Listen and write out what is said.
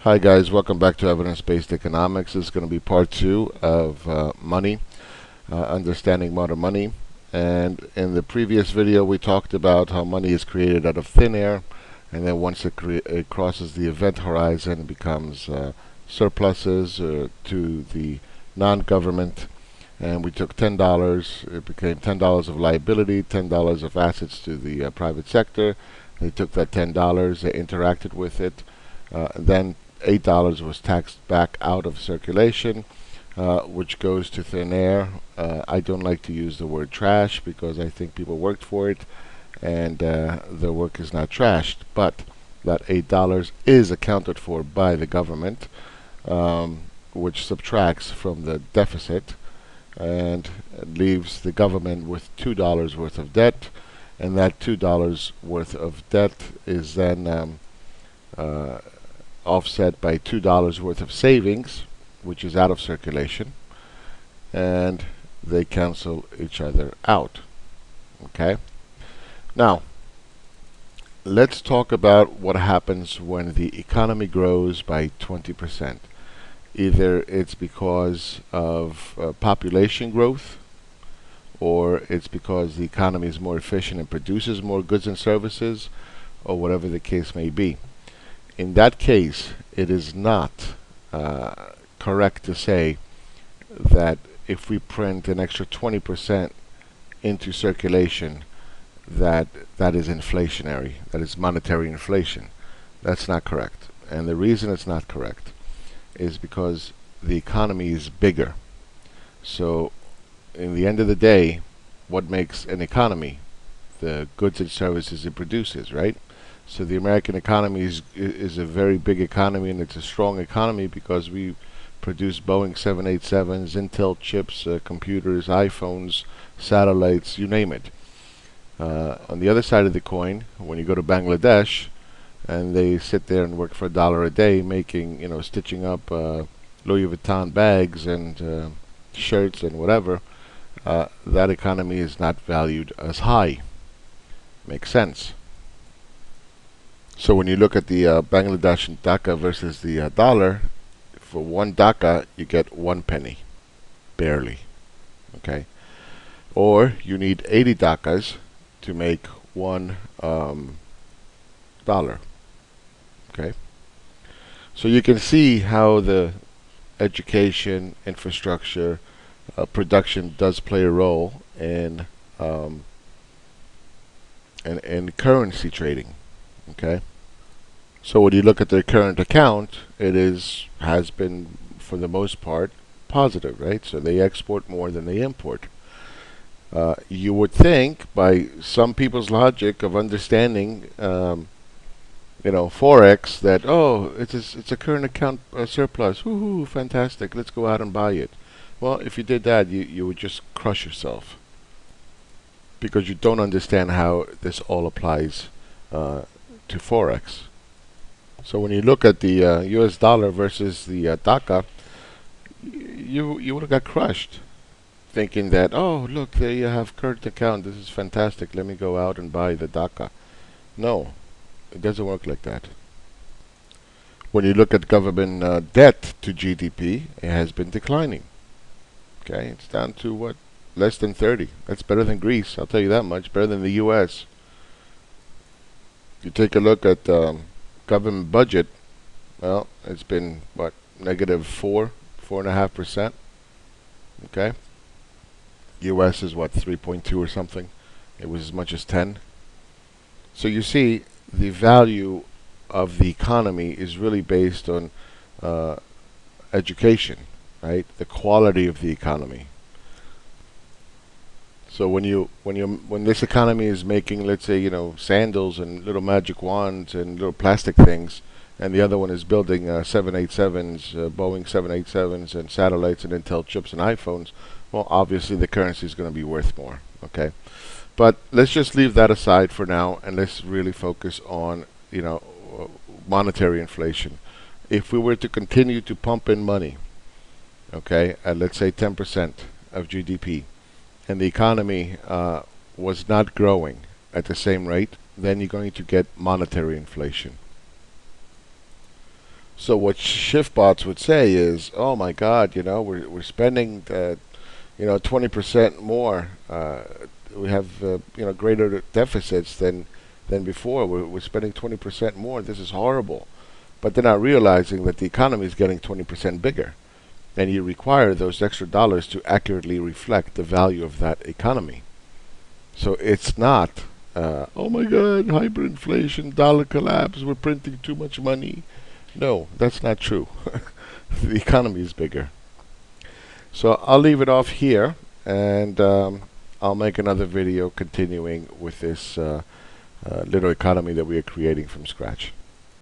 Hi guys, welcome back to Evidence-Based Economics. This is going to be part two of money, understanding modern money. And in the previous video we talked about how money is created out of thin air, and then once it crosses the event horizon it becomes surpluses to the non-government. And we took $10, it became $10 of liability, $10 of assets to the private sector. They took that $10, they interacted with it, then $8 was taxed back out of circulation, which goes to thin air. I don't like to use the word trash because I think people worked for it and their work is not trashed. But that $8 is accounted for by the government, which subtracts from the deficit and leaves the government with $2 worth of debt. And that $2 worth of debt is then offset by $2 worth of savings, which is out of circulation, and they cancel each other out. Okay? Now, let's talk about what happens when the economy grows by 20%. Either it's because of population growth, or it's because the economy is more efficient and produces more goods and services, or whatever the case may be. In that case, it is not correct to say that if we print an extra 20% into circulation, that is inflationary, that is monetary inflation. That's not correct. And the reason it's not correct is because the economy is bigger. So, in the end of the day, what makes an economy? The goods and services it produces, right? So the American economy is a very big economy, and it's a strong economy because we produce Boeing 787s, Intel chips, computers, iPhones, satellites, you name it. On the other side of the coin, when you go to Bangladesh, and they sit there and work for $1 a day, making, stitching up Louis Vuitton bags and shirts and whatever, that economy is not valued as high. Makes sense. So when you look at the Bangladeshi Dhaka versus the dollar, for one Dhaka you get 1 penny, barely. Okay, or you need 80 Dhakas to make $1. Okay, so you can see how the education, infrastructure, production does play a role in currency trading. Okay, so when you look at their current account, it has been for the most part positive, right? So they export more than they import. You would think, by some people's logic of understanding, forex, that it's a current account surplus. Woohoo! Fantastic! Let's go out and buy it. Well, if you did that, you would just crush yourself because you don't understand how this all applies to forex. So when you look at the US dollar versus the Dhaka, you would have got crushed, thinking that, oh look, there you have current account, this is fantastic, let me go out and buy the Dhaka. No, it doesn't work like that. When you look at government debt to GDP, it has been declining. Okay, it's down to what? Less than 30. That's better than Greece, I'll tell you that much. Better than the US. You take a look at government budget, well, it's been what, -4.5%. Okay, US is what, 3.2 or something. It was as much as 10. So you see, the value of the economy is really based on education, right? The quality of the economy. So when this economy is making, let's say, sandals and little magic wands and little plastic things, and the other one is building 787s, Boeing 787s, and satellites and Intel chips and iPhones, well, obviously the currency is going to be worth more. Okay, but let's just leave that aside for now, and let's really focus on monetary inflation. If we were to continue to pump in money, okay, at let's say 10% of GDP, and the economy was not growing at the same rate, then you're going to get monetary inflation. So what shift bots would say is, oh my God, we're spending 20% more. We have greater deficits than before. We're spending 20% more. This is horrible. But they're not realizing that the economy is getting 20% bigger, and you require those extra dollars to accurately reflect the value of that economy. So it's not, oh my God, hyperinflation, dollar collapse, we're printing too much money. No, that's not true. The economy is bigger. So I'll leave it off here, and I'll make another video continuing with this little economy that we are creating from scratch.